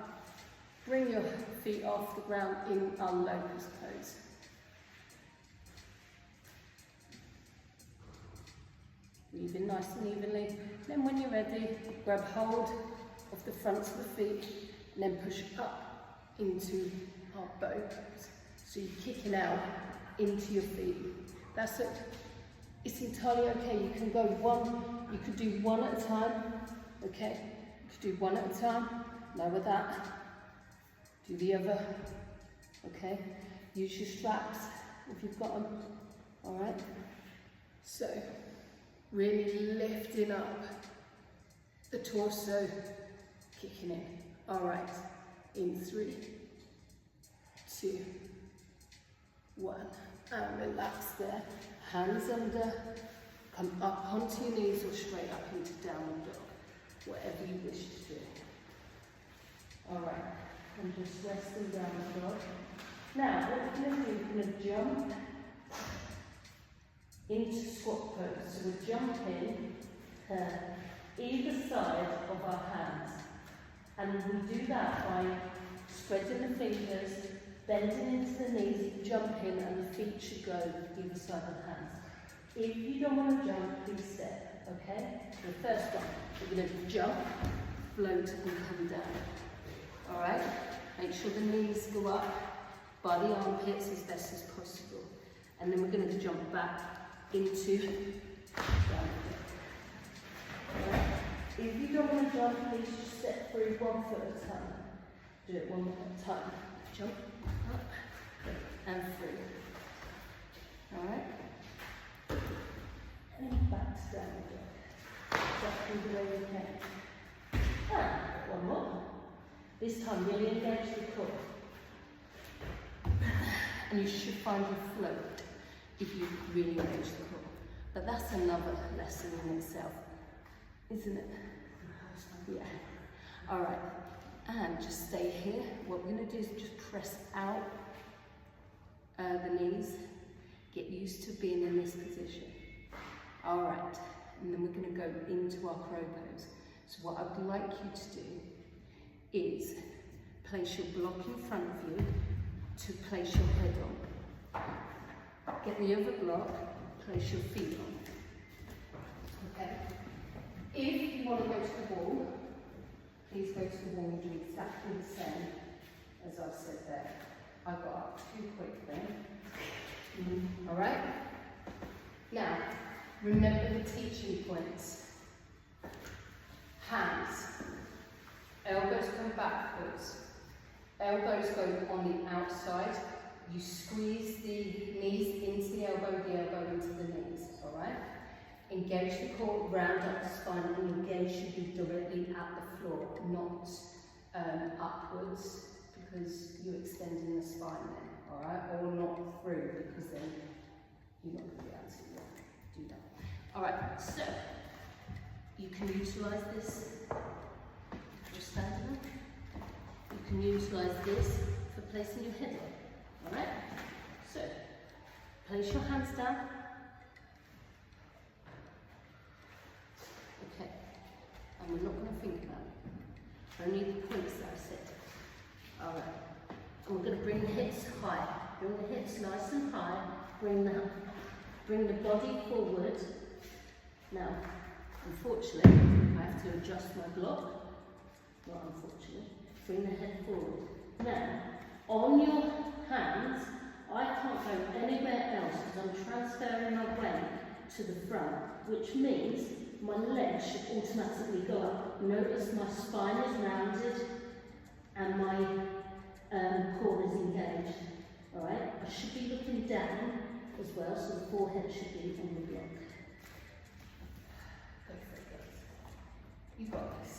Bring your feet off the ground in our locust pose. Breathe in nice and evenly. Then when you're ready, grab hold of the fronts of the feet and then push up into our bow pose. So you're kicking out into your feet. That's it. It's entirely okay. You can go you could do one at a time. Okay? You could do one at a time. Lower that. Do the other. Okay? Use your straps if you've got them. Alright? So, really lifting up the torso, kicking in. Alright, in 3, 2, 1. And relax there. Hands under, come up onto your knees or straight up into downward dog. Whatever you wish to do. Alright, and just resting downward dog. Now, what we're going to do, we're going to jump into squat pose. So we're jumping either side of our hands. And we do that by spreading the fingers, bending into the knees, jumping, and the feet should go either side of the hands. If you don't want to jump, please step, okay? The first one, we're going to jump, float, and come down. Alright? Make sure the knees go up by the armpits as best as possible. And then we're going to jump back into down. Alright? If you don't want to jump, please just step through 1 foot at a time. Do it 1 at a time. Jump up and through. Alright? And back to downward dog. Exactly the way you can. And 1 more. This time really engage the core. And you should find your float if you really engage the core. But that's another lesson in itself, isn't it? Yeah. Alright. And just stay here. What we're going to do is just press out the knees. Get used to being in this position. Alright. And then we're going to go into our crow pose. So what I'd like you to do is place your block in front of you to place your head on. Get the other block, place your feet on. Okay? If you want to go to the wall, please go to the wall and do exactly the same as I said there. I got up too quick then. Alright? Now, remember the teaching points. Hands. Elbows come backwards. Elbows go on the outside You squeeze the knees into the elbow into the knees, alright? Engage the core, round up the spine, and your gaze should be directly at the floor, not upwards, because you're extending the spine then, alright? Or not through, because then you're not going to be able to do that. Alright, so you can utilise this for standing up. You can utilise this for placing your head on. Alright? So, place your hands down. Okay. And we're not going to think about it. Only the points that I've said. Alright. And we're going to bring the hips high. Bring the hips nice and high. Bring the body forward. Now, unfortunately, I have to adjust my block. Not unfortunately. Bring the head forward. Now, on your hands, I can't go anywhere else because I'm transferring my weight to the front, which means my legs should automatically go up. Notice my spine is rounded and my core is engaged. Alright, I should be looking down as well, so the forehead should be on the block. Go for it, guys. You got this.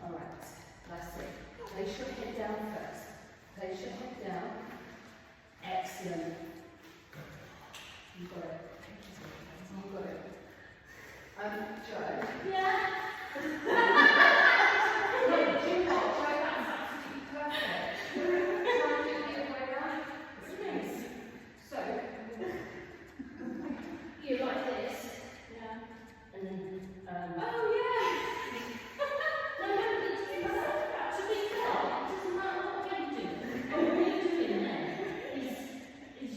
Alright, that's it. Place your head down first. Place your head down. Excellent. You got it. You got it. Joe. Yeah. Do you not? Joe, that's absolutely perfect. Try and do it the other way around. Yes. So, you like this. Yeah. And then, oh yeah. No, to be fair, it doesn't matter what you do. What you're doing there is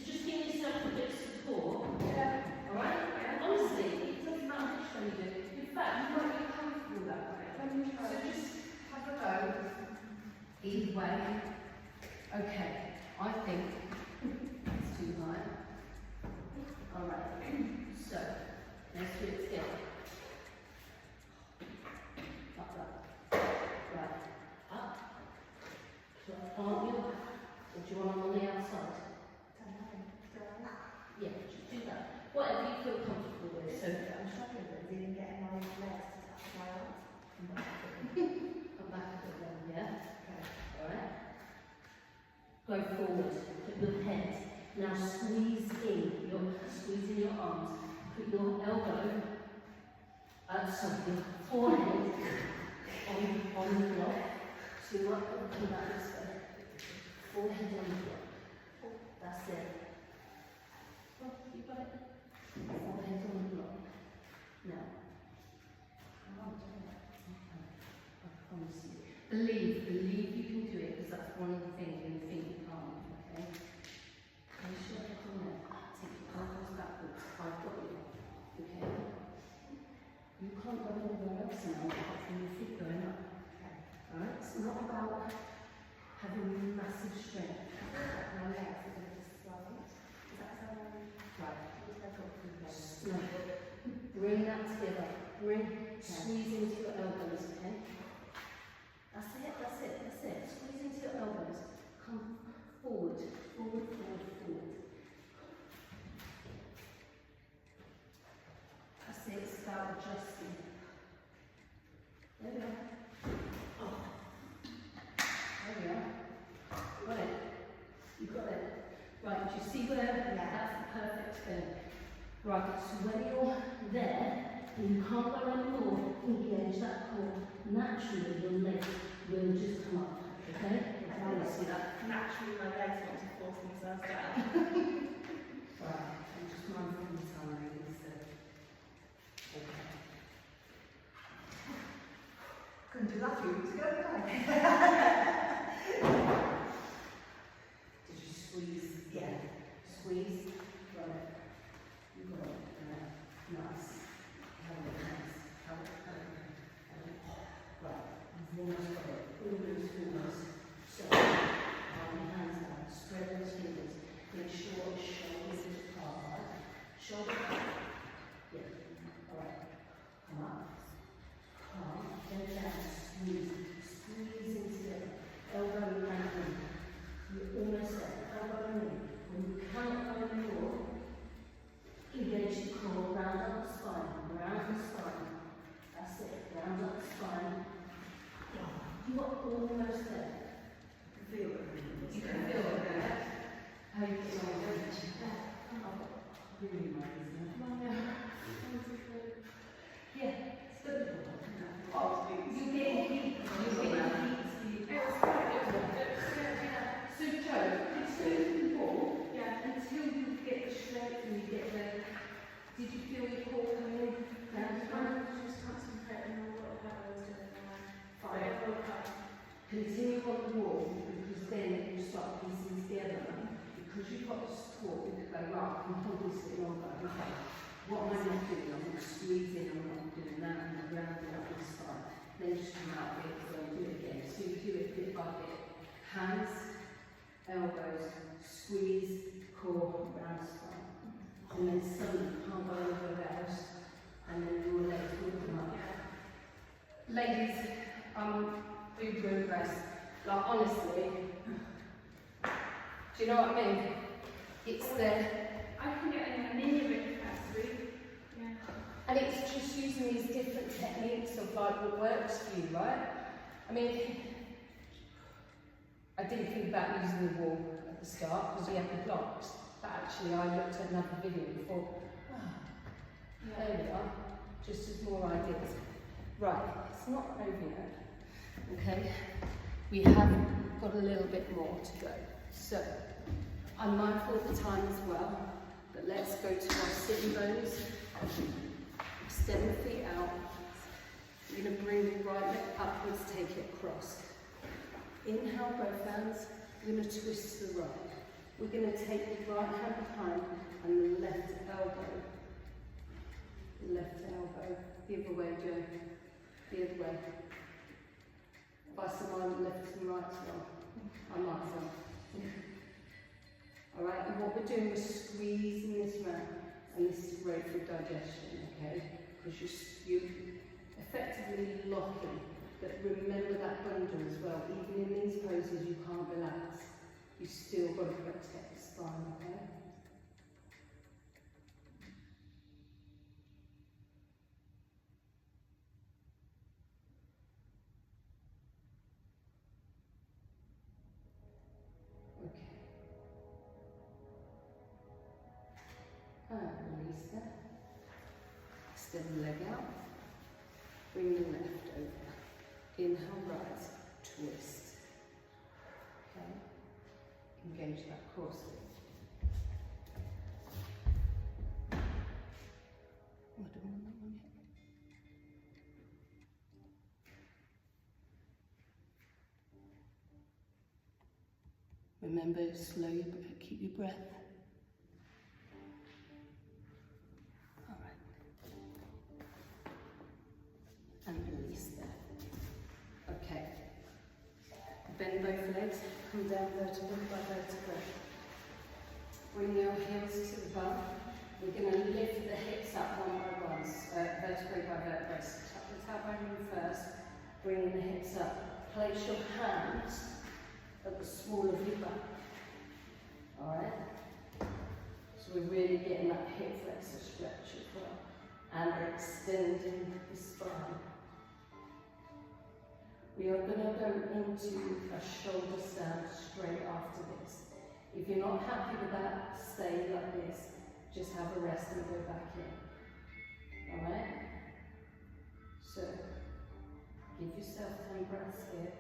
just giving yourself a bit of support. Yeah. Alright? Yeah. Honestly, it doesn't matter which one you do. In fact, you might be comfortable that way. So just have a go. Either way. Okay. I think it's too high. Alright. So, let's do it together. Like that. Right. Up. So, aren't you? Or do you want them on the outside? Yeah, just do that. Whatever you feel comfortable with. So, I'm struggling with even getting my legs to touch my arms. come back a bit then, yeah? Okay. Alright? Go forward. Put your head. Now squeeze in your arms. Put your elbow, your forehead on the block. So you might come back this way. Forehead on the block. That's it. Oh, you got it? Forehead on the block. Now. I promise you. Believe you can do it, because that's one of the things when you think you can't, okay? Place your head on there. Take your elbows backwards. I've got you. Okay? You can't go anywhere else now apart from your feet going up. Okay. Alright? It's not about having massive strength. My legs are just swelling. Is that how I... Right. No. No. Bring that together. Squeeze into your elbows, okay? That's it. Squeeze into your elbows. Come forward. That's it. It's about adjusting. There we are. Oh. There we are. Got it. You got it. Right, do you see where? Yeah, that's the perfect thing. Right, so when you're there, and you can't go anymore, engage that core. Naturally, your legs will just come up. Okay? I want to see that. Naturally, my legs want to force themselves down. Right, I'm just mindful of the time really, so. Okay. Couldn't do that 2 weeks ago, could I? Did you squeeze? Yeah. Squeeze. Right. You got it. Right. Nice. Right. You've almost got it. Almost. So, hold your hands down. Spread those fingers. Make sure shoulders is apart. Shoulder up. Yeah. Alright. Come up. Then down. Squeeze into it. Elbow and in. You're almost there. Elbow almost there. Feel it. You can feel it, right? How you get on with it. Really nice, isn't it? Yeah. Oh, you get heat. You get heat. So Joe, it's really ball. Yeah. Until you get the strength and you get the. Did you feel your core coming down? I'm just concentrating on what I was doing. Fine. Continue on the wall because then you start piecing together. Because you've got the support, you can go, right, I can hold this bit longer. Okay, what am I not doing? I'm going to squeeze in, I'm not doing that, and I'm rounding up this side. Then just come out of it, so I'll do it again. So you do it bit by bit. Hands, elbows, squeeze, core, round spine. And then suddenly you can't go anywhere else, and then your legs will come up. Ladies, do progress. Like honestly, do you know what I mean? It's there. I can get in a mini really fast week. Yeah. And it's just using these different techniques of like what works for you, right? I mean, I didn't think about using the wall at the start because we had the blocks, but actually I looked at another video and thought, there we are, just as more ideas. Right, it's not over yet. Okay, we have got a little bit more to go. So, I'm mindful of the time as well, but let's go to our sitting bones. Extend the feet out. You're going to bring the right leg upwards, take it across. Inhale, both hands. We're going to twist to the right. We're going to take the right hand behind and the left elbow. Left elbow. The other way, Joe. The other way. If I surround left and right as well, I might as well. Alright, and what we're doing is squeezing this round, and this is great for digestion, okay? Because you're effectively locking, but remember that bundle as well. Even in these poses, you can't relax. You still got to protect the spine, okay? Release that. Extend the leg out. Bring the left over. Inhale, rise, twist. Okay. Engage that core sleeve. I don't want that one yet. Remember, keep your breath. Bend both legs, come down vertebra by vertebra. Bring your heels to the bum. We're going to lift the hips up one by one, vertebrae by vertebrae. So tuck the tailbone in first, bringing the hips up. Place your hands at the small of your back. Alright? So we're really getting that hip flexor stretch as well. And extending the spine. We are going to go into a shoulder stand straight after this. If you're not happy with that, stay like this. Just have a rest and go back in. Alright? So, give yourself 10 breaths here.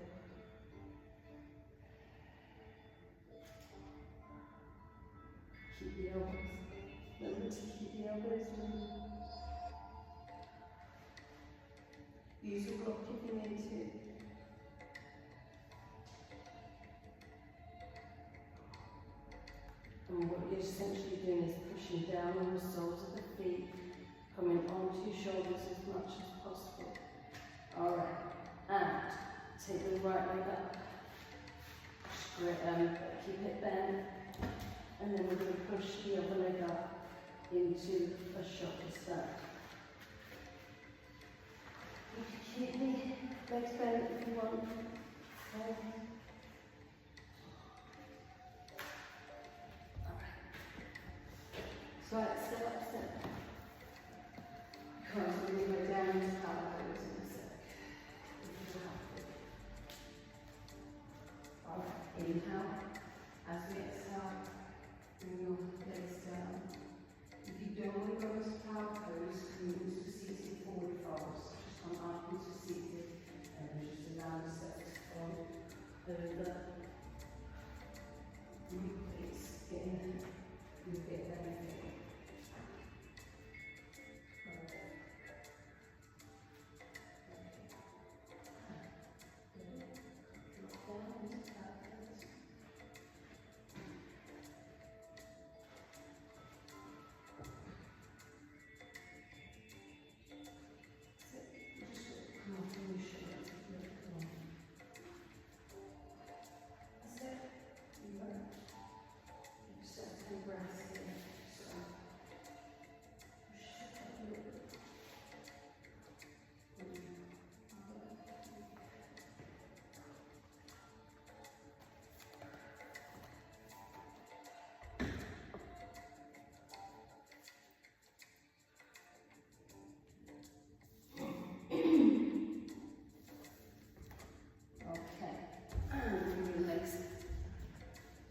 Keep the elbows. Remember to keep the elbows moving. Use your block if you need to. And what you're essentially doing is pushing down on the soles of the feet, coming onto your shoulders as much as possible. Alright, and take the right leg up. Straight, keep it bent. And then we're going to push the other leg up into a shoulder stand. You can keep the legs bent if you want. Okay. So step up, step. Because we're going to go down into elbows in a sec. inhale. As we exhale, bring your legs down. If you don't want to go into cow pose, come into seated forward folds. Just come up into seated and then just allow yourself to fold over. Please get in there. You get anything.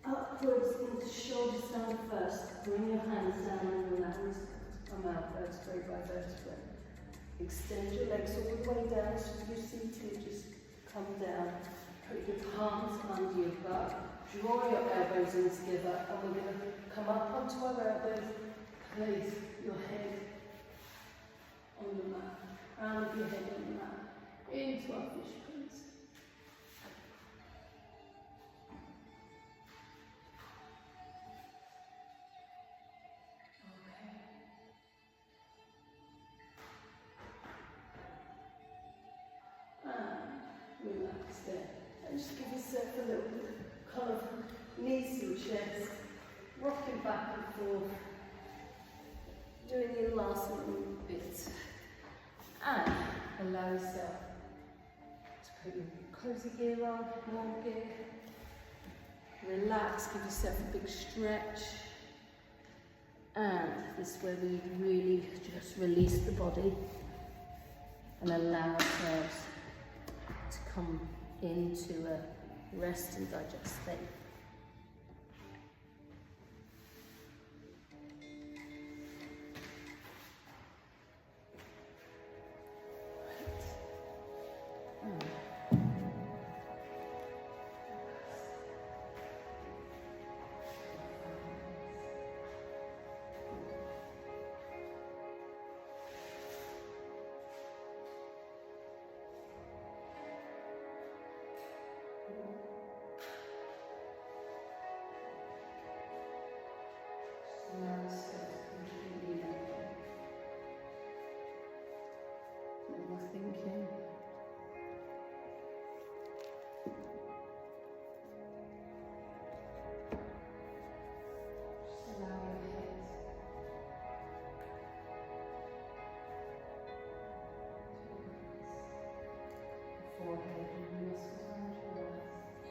Upwards into shoulders down first. Bring your hands down and allow yourself to come out vertebrae by vertebrae. Extend your legs all the way down so if you're seated, just come down. Put your palms under your butt. Draw your elbows in together and we're going to come up onto our elbows. Place your head on the mat. Round your head on the mat. Into our fish pose. Relax there. And just give yourself a little bit of kind of knees to your chest, rocking back and forth, doing your last little bit. And allow yourself to put your cozy gear on, warm gear. Relax, give yourself a big stretch. And this is where we really just release the body and allow ourselves to come into a rest and digest state. Thinking. Just allow your head to relax. Forehead and muscles around your eyes.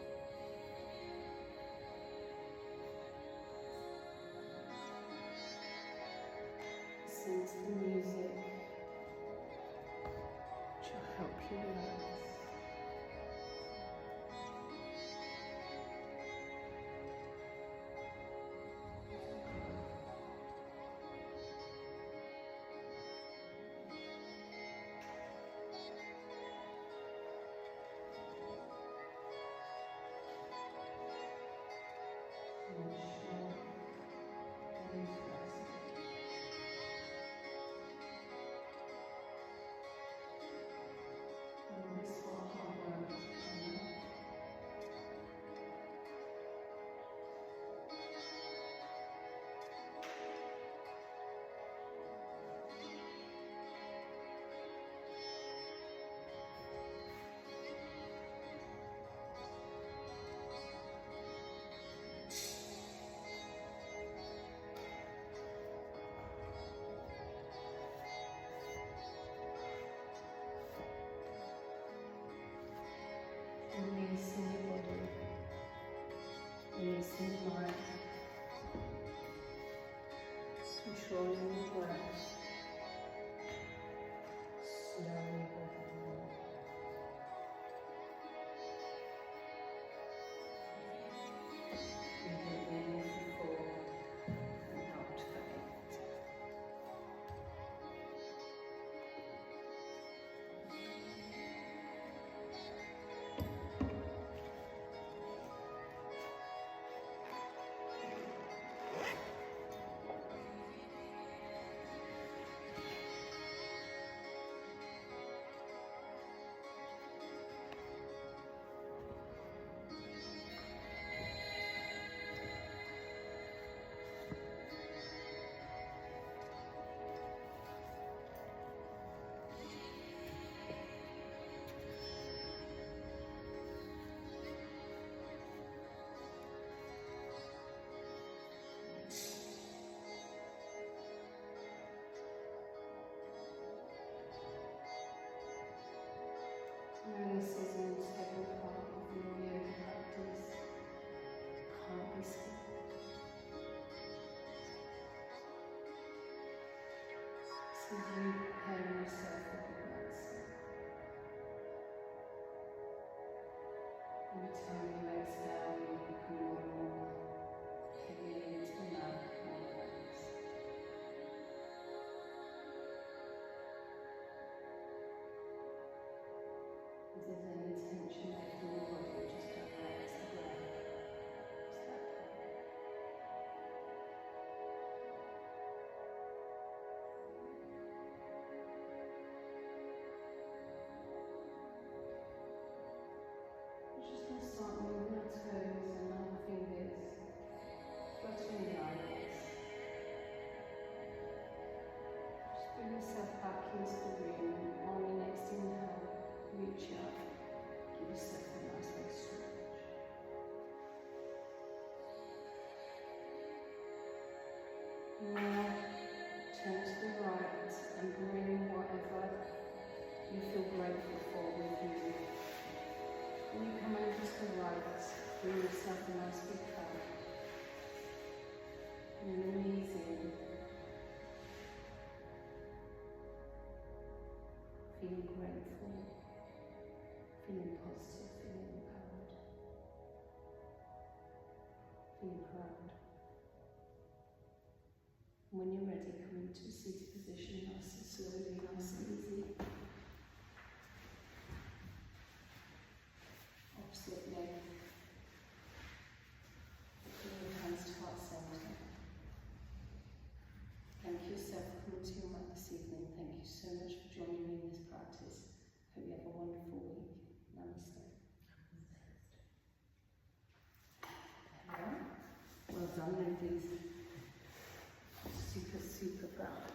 Every time you exhale, you become more and more heavy into the mat and relax. If there's any tension left in your body, just relax the breath. Just let go. We're just going to start moving our toes and our fingers, fluttering the eyelids. Just bring yourself back into the room. On your next inhale, reach up, give yourself a nice big stretch. Now, turn to the right and bring whatever you feel grateful for with you. When you come over to the right, bring yourself a nice big hug. And amazing. Feeling grateful, feeling positive, feeling empowered, feeling proud. When you're ready, come into a seated position, nice and slowly, nice and easy. Opposite leg. Bring your hands to heart centre. Thank yourself for coming to your mat this evening. Thank you so much for joining me in this practice. Hope you have a wonderful week. Namaste. Well done, ladies. Super, super proud.